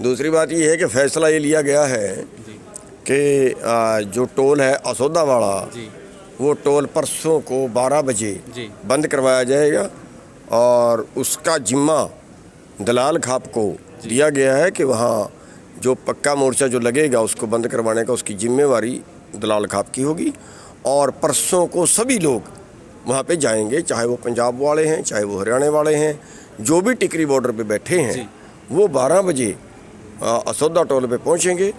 दूसरी बात ये है कि फैसला ये लिया गया है कि जो टोल है असोदा वाला वो टोल परसों को 12 बजे बंद करवाया जाएगा और उसका जिम्मा दलाल खाप को दिया गया है कि वहाँ जो पक्का मोर्चा जो लगेगा उसको बंद करवाने का उसकी जिम्मेवारी दलाल खाप की होगी। और परसों को सभी लोग वहाँ पे जाएंगे, चाहे वो पंजाब वाले हैं चाहे वो हरियाणा वाले हैं, जो भी टिकरी बॉर्डर पे बैठे हैं वो 12 बजे असोदा टोल पे पहुँचेंगे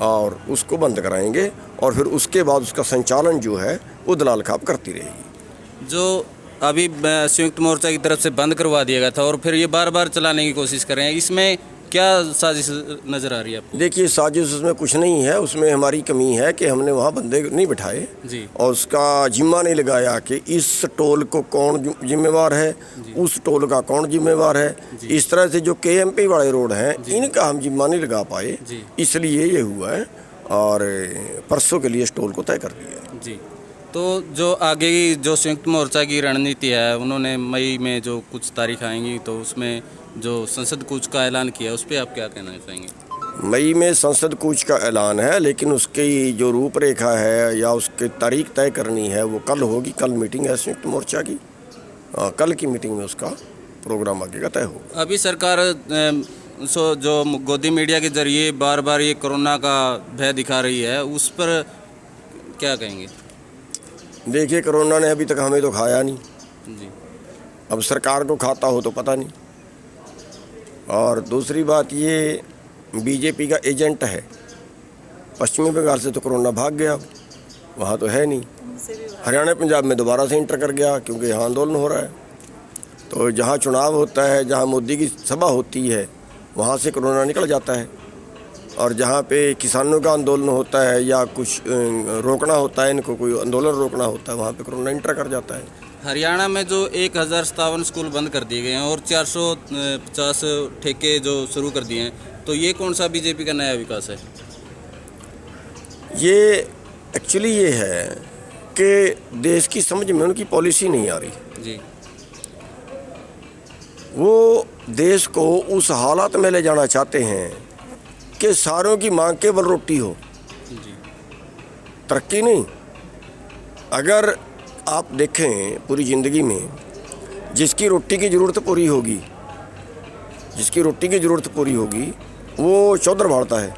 और उसको बंद कराएंगे और फिर उसके बाद उसका संचालन जो है वो दलाल खाप करती रहेगी। जो अभी संयुक्त मोर्चा की तरफ से बंद करवा दिया गया था और फिर ये बार बार चलाने की कोशिश कर रहे हैं, इसमें क्या साजिश नज़र आ रही है आपको? देखिए, साजिश उसमें कुछ नहीं है, उसमें हमारी कमी है कि हमने वहाँ बंदे नहीं बिठाए और उसका जिम्मा नहीं लगाया कि इस टोल को कौन जिम्मेवार है, उस टोल का कौन जिम्मेवार है। इस तरह से जो KMP वाले रोड हैं इनका हम जिम्मा नहीं लगा पाए, इसलिए ये हुआ है और परसों के लिए इस टोल को तय कर दिया जी। तो जो आगे की जो संयुक्त मोर्चा की रणनीति है, उन्होंने मई में जो कुछ तारीख आएंगी तो उसमें जो संसद कूच का ऐलान किया है उस पर आप क्या कहना चाहेंगे? मई में संसद कूच का ऐलान है, लेकिन उसकी जो रूपरेखा है या उसकी तारीख तय करनी है वो कल होगी। कल मीटिंग है संयुक्त मोर्चा की, कल की मीटिंग में उसका प्रोग्राम आगे का तय होगा। अभी सरकार जो गोदी मीडिया के जरिए बार बार ये कोरोना का भय दिखा रही है, उस पर क्या कहेंगे? देखिए, कोरोना ने अभी तक हमें तो खाया नहीं जी, अब सरकार को खाता हो तो पता नहीं। और दूसरी बात ये BJP का एजेंट है, पश्चिमी बंगाल से तो कोरोना भाग गया, वहाँ तो है नहीं। हरियाणा पंजाब में दोबारा से इंटर कर गया क्योंकि यहाँ आंदोलन हो रहा है। तो जहाँ चुनाव होता है, जहाँ मोदी की सभा होती है, वहाँ से कोरोना निकल जाता है और जहाँ पे किसानों का आंदोलन होता है या कुछ रोकना होता है, इनको कोई आंदोलन रोकना होता है, वहाँ पे कोरोना इंटर कर जाता है। हरियाणा में जो 1057 स्कूल बंद कर दिए गए हैं और 450 ठेके जो शुरू कर दिए हैं, तो ये कौन सा BJP का नया विकास है? ये एक्चुअली ये है कि देश की समझ में उनकी पॉलिसी नहीं आ रही जी। वो देश को उस हालत में ले जाना चाहते हैं कि सारों की मांग केवल रोटी हो जी, तरक्की नहीं। अगर आप देखें पूरी ज़िंदगी में जिसकी रोटी की ज़रूरत पूरी होगी, जिसकी रोटी की ज़रूरत पूरी होगी वो चौधर भाड़ता है,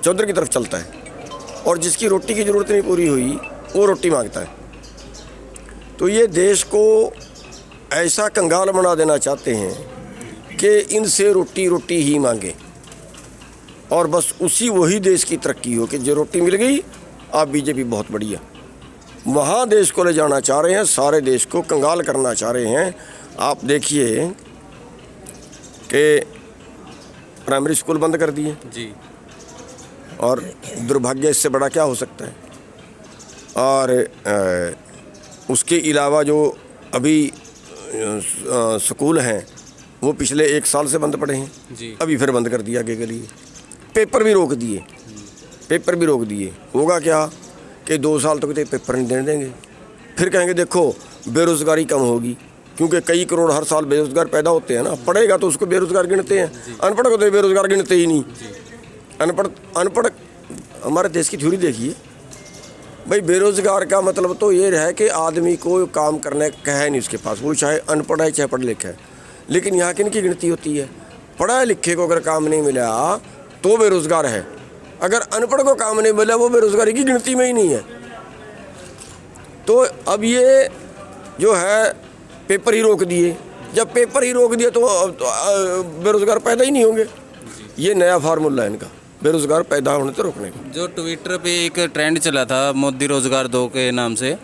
चौधर की तरफ चलता है, और जिसकी रोटी की ज़रूरत नहीं पूरी हुई वो रोटी मांगता है। तो ये देश को ऐसा कंगाल बना देना चाहते हैं कि इनसे रोटी रोटी ही मांगे और बस उसी वही देश की तरक्की हो कि जो रोटी मिल गई आप BJP बहुत बढ़िया, वहाँ देश को ले जाना चाह रहे हैं, सारे देश को कंगाल करना चाह रहे हैं। आप देखिए कि प्राइमरी स्कूल बंद कर दिए जी, और दुर्भाग्य इससे बड़ा क्या हो सकता है। और उसके अलावा जो अभी स्कूल हैं वो पिछले 1 साल से बंद पड़े हैं जी, अभी फिर बंद कर दिया आगे के लिए। पेपर भी रोक दिए, पेपर भी रोक दिए। होगा क्या कि 2 साल तक तो पेपर नहीं देने देंगे, फिर कहेंगे देखो बेरोज़गारी कम होगी, क्योंकि कई करोड़ हर साल बेरोज़गार पैदा होते हैं ना। पढ़ेगा तो उसको बेरोज़गार गिनते हैं, अनपढ़ को तो बेरोज़गार गिनते ही नहीं। अनपढ़ हमारे देश की थ्योरी देखिए भाई, बेरोज़गार का मतलब तो ये है कि आदमी को काम करने का है नहीं उसके पास, वो चाहे अनपढ़ है चाहे पढ़ लिखा है। लेकिन यहाँ किन की गिनती होती है? पढ़ा लिखे को अगर काम नहीं मिला तो बेरोज़गार है, अगर अनपढ़ को काम नहीं मिला वो बेरोज़गारी की गिनती में ही नहीं है। तो अब ये जो है पेपर ही रोक दिए, जब पेपर ही रोक दिए तो बेरोज़गार पैदा ही नहीं होंगे। ये नया फार्मूला है इनका, बेरोज़गार पैदा होने से रोकने का। जो ट्विटर पे एक ट्रेंड चला था मोदी रोज़गार दो के नाम से,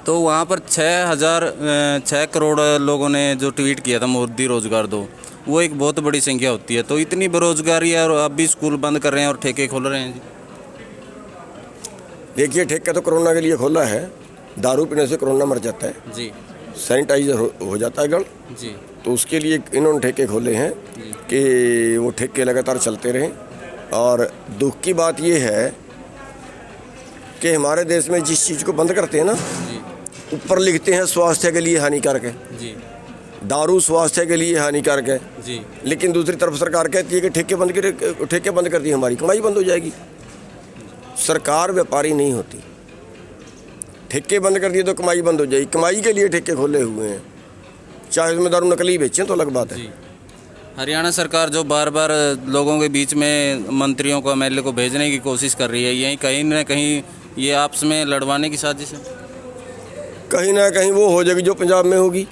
तो वहाँ पर 6 करोड़ लोगों ने जो ट्वीट किया था मोदी रोज़गार दो, वो एक बहुत बड़ी संख्या होती है। तो इतनी बेरोज़गारी है और अब भी स्कूल बंद कर रहे हैं और ठेके खोल रहे हैं जी। देखिए, ठेका तो कोरोना के लिए खोला है, दारू पीने से कोरोना मर जाता है जी, सैनिटाइजर हो जाता है गढ़ जी, तो उसके लिए इन्होंने ठेके खोले हैं कि वो ठेके लगातार चलते रहें। और दुख की बात ये है कि हमारे देश में जिस चीज़ को बंद करते हैं ना, ऊपर लिखते हैं स्वास्थ्य के लिए हानिकारक है जी, दारू स्वास्थ्य के लिए हानिकारक है, जी लेकिन दूसरी तरफ सरकार कहती है कि ठेके बंद कर दिए, हमारी कमाई बंद हो जाएगी। सरकार व्यापारी नहीं होती, ठेके बंद कर दिए तो कमाई बंद हो जाएगी। कमाई के लिए ठेके खोले हुए हैं, चाहे उसमें दारू नकली बेचें तो अलग बात है। जी। हरियाणा सरकार जो बार बार लोगों के बीच में मंत्रियों को, एमएलए को भेजने की कोशिश कर रही है, यही कहीं ना कहीं ये आपस में लड़वाने की साजिश है। कहीं ना कहीं वो हो जाएगी जो पंजाब में होगी।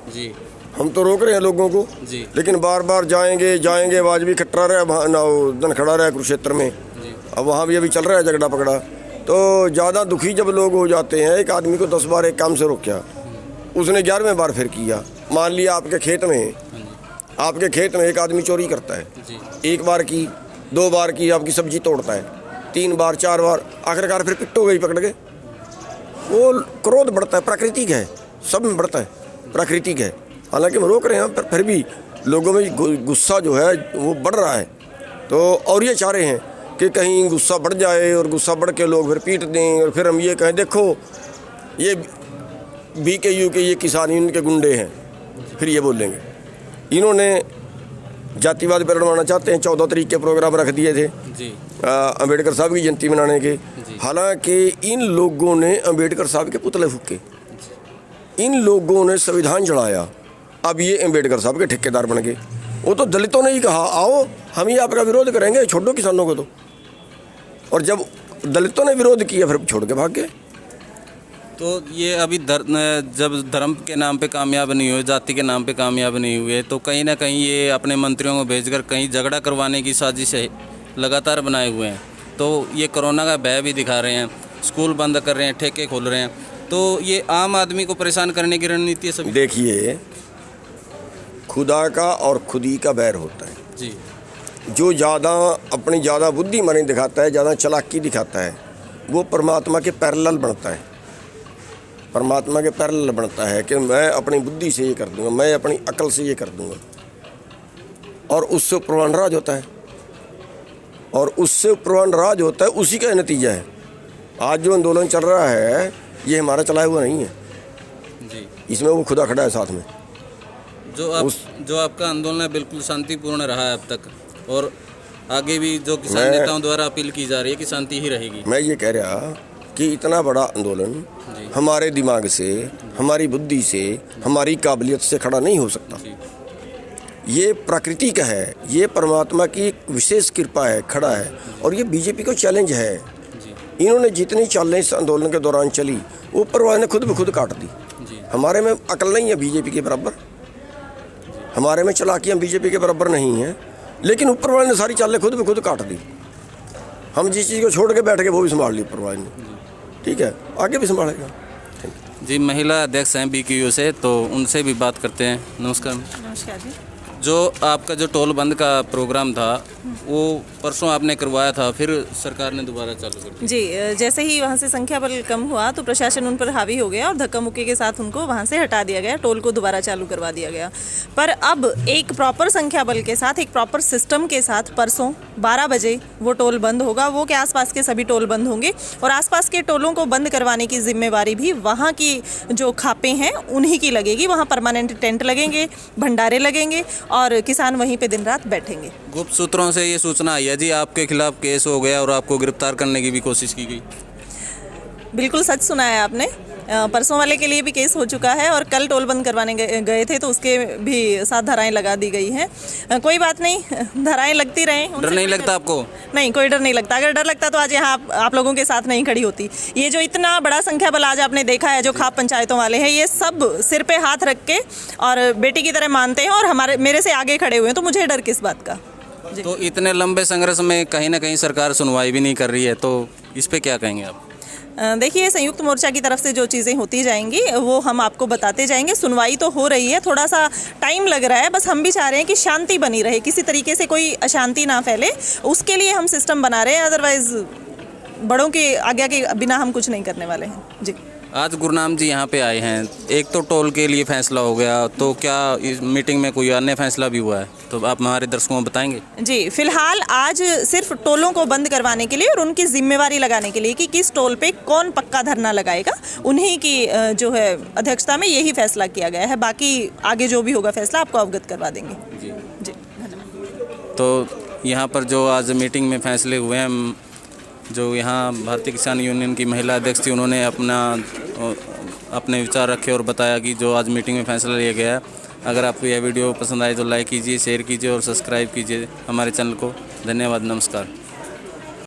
जी हम तो रोक रहे हैं लोगों को, जी लेकिन बार बार जाएंगे आवाज भी खट्टा रहा ना, धन खड़ा रहा कुरुक्षेत्र में। जी अब वहाँ भी अभी चल रहा है झगड़ा पकड़ा। तो ज़्यादा दुखी जब लोग हो जाते हैं, एक आदमी को 10 बार एक काम से रोका, उसने 11वें बार फिर किया। मान लिया आपके खेत में एक आदमी चोरी करता है, जी 1 बार की, 2 बार की, आपकी सब्जी तोड़ता है, 3 बार 4 बार, आखिरकार फिर पिट्टो गई पकड़ के। वो क्रोध बढ़ता है, प्राकृतिक है, सब में बढ़ता है, प्राकृतिक है। हालांकि हम रोक रहे हैं, पर फिर भी लोगों में गुस्सा जो है वो बढ़ रहा है। तो और ये चाह रहे हैं कि कहीं गुस्सा बढ़ जाए और गुस्सा बढ़ के लोग फिर पीट दें और फिर हम ये कहें देखो ये BKU के ये किसान यूनियन के गुंडे हैं, फिर ये बोलेंगे। इन्होंने जातिवाद पर लड़वाना चाहते हैं, 14 तारीख के प्रोग्राम रख दिए थे जी अंबेडकर साहब की जयंती मनाने के। हालांकि इन लोगों ने अंबेडकर साहब के पुतले फूके, इन लोगों ने संविधान जलाया, अब ये अंबेडकर साहब के ठेकेदार बन गए। वो तो दलितों ने ही कहा आओ हम ही आपका विरोध करेंगे, छोड़ो किसानों को। तो और जब दलितों ने विरोध किया फिर छोड़ के भाग गए। तो ये अभी जब धर्म के नाम पे कामयाब नहीं हुए, जाति के नाम पे कामयाब नहीं हुए, तो कहीं ना कहीं ये अपने मंत्रियों को भेजकर कहीं झगड़ा करवाने की साजिश है लगातार बनाए हुए हैं। तो ये कोरोना का भय भी दिखा रहे हैं, स्कूल बंद कर रहे हैं, ठेके खोल रहे हैं, तो ये आम आदमी को परेशान करने की रणनीति है सभी। देखिए, खुदा का और खुदी का बैर होता है। जी जो अपनी ज़्यादा बुद्धि मानी दिखाता है, ज़्यादा चालाकी दिखाता है, वो परमात्मा के पैरेलल बनता है। परमात्मा के पैरेलल बनता है कि मैं अपनी बुद्धि से ये कर दूंगा, मैं अपनी अकल से ये कर दूंगा, और उससे प्रवान राज होता है, और उससे प्रवान राज होता है, उसी का नतीजा है। आज जो आंदोलन चल रहा है ये हमारा चलाया हुआ नहीं है जी, इसमें वो खुदा खड़ा है साथ में। जो आपका आंदोलन है बिल्कुल शांतिपूर्ण रहा है अब तक, और आगे भी जो किसान नेताओं द्वारा अपील की जा रही है कि शांति ही रहेगी। मैं ये कह रहा कि इतना बड़ा आंदोलन हमारे दिमाग से, हमारी बुद्धि से, हमारी काबिलियत से खड़ा नहीं हो सकता। ये प्रकृति का है, ये परमात्मा की एक विशेष कृपा है, खड़ा है। और ये बीजेपी को चैलेंज है। इन्होंने जितनी चालें इस आंदोलन के दौरान चली, ऊपर वाले ने खुद ब खुद काट दी। हमारे में अकल नहीं है बीजेपी के बराबर, हमारे में चालाकियाँ बीजेपी के बराबर नहीं हैं, लेकिन ऊपर वाले ने सारी चालें खुद ब खुद काट दी। हम जिस चीज़ को छोड़ के बैठ के वो भी संभाल ली ऊपर वाले ने। ठीक है, आगे भी संभालेगा। जी, महिला अध्यक्ष हैं BKU से, तो उनसे भी बात करते हैं। नमस्कार। नमस्कार जी। जो आपका जो टोल बंद का प्रोग्राम था वो परसों आपने करवाया था, फिर सरकार ने दोबारा चालू कर दिया। जी, जैसे ही वहाँ से संख्या बल कम हुआ तो प्रशासन उन पर हावी हो गया और धक्का मुक्की के साथ उनको वहाँ से हटा दिया गया, टोल को दोबारा चालू करवा दिया गया। पर अब एक प्रॉपर संख्या बल के साथ, एक प्रॉपर सिस्टम के साथ परसों 12 बजे वो टोल बंद होगा। वो के आसपास के सभी टोल बंद होंगे और आसपास के टोलों को बंद करवाने की जिम्मेवारी भी वहाँ की जो खापें हैं उन्हीं की लगेगी। वहाँ परमानेंट टेंट लगेंगे, भंडारे लगेंगे और किसान वहीं पे दिन रात बैठेंगे। गुप्त सूत्रों से ये सूचना आई है जी आपके खिलाफ केस हो गया और आपको गिरफ्तार करने की भी कोशिश की गई। बिल्कुल सच सुना है आपने। परसों वाले के लिए भी केस हो चुका है और कल टोल बंद करवाने गए थे तो उसके भी साथ धाराएं लगा दी गई हैं। कोई बात नहीं, धाराएं लगती रहें। डर नहीं लगता आपको? नहीं, कोई डर नहीं लगता। अगर डर लगता तो आज यहाँ आप लोगों के साथ नहीं खड़ी होती। ये जो इतना बड़ा संख्या बल आज आपने देखा है, जो खाप पंचायतों वाले हैं, ये सब सिर पे हाथ रख के और बेटी की तरह मानते हैं और मेरे से आगे खड़े हुए हैं, तो मुझे डर किस बात का। तो इतने लंबे संघर्ष में कहीं ना कहीं सरकार सुनवाई भी नहीं कर रही है, तो इस पे क्या कहेंगे आप? देखिए, संयुक्त मोर्चा की तरफ से जो चीज़ें होती जाएंगी वो हम आपको बताते जाएंगे। सुनवाई तो हो रही है, थोड़ा सा टाइम लग रहा है, बस हम भी चाह रहे हैं कि शांति बनी रहे, किसी तरीके से कोई अशांति ना फैले, उसके लिए हम सिस्टम बना रहे हैं। अदरवाइज बड़ों के आज्ञा के बिना हम कुछ नहीं करने वाले हैं। जी, आज गुरनाम जी यहाँ पे आए हैं, एक तो टोल के लिए फैसला हो गया, तो क्या इस मीटिंग में कोई अन्य फैसला भी हुआ है? तो आप हमारे दर्शकों को बताएंगे। जी, फिलहाल आज सिर्फ टोलों को बंद करवाने के लिए और उनकी जिम्मेवारी लगाने के लिए कि किस टोल पे कौन पक्का धरना लगाएगा, उन्हीं की जो है अध्यक्षता में यही फैसला किया गया है। बाकी आगे जो भी होगा फैसला आपको अवगत करवा देंगे। जी जी, धन्यवाद। तो यहाँ पर जो आज मीटिंग में फैसले हुए हैं, जो यहाँ भारतीय किसान यूनियन की महिला अध्यक्ष थी, उन्होंने अपने विचार रखे और बताया कि जो आज मीटिंग में फैसला लिया गया है। अगर आपको यह वीडियो पसंद आए तो लाइक कीजिए, शेयर कीजिए और सब्सक्राइब कीजिए हमारे चैनल को। धन्यवाद, नमस्कार।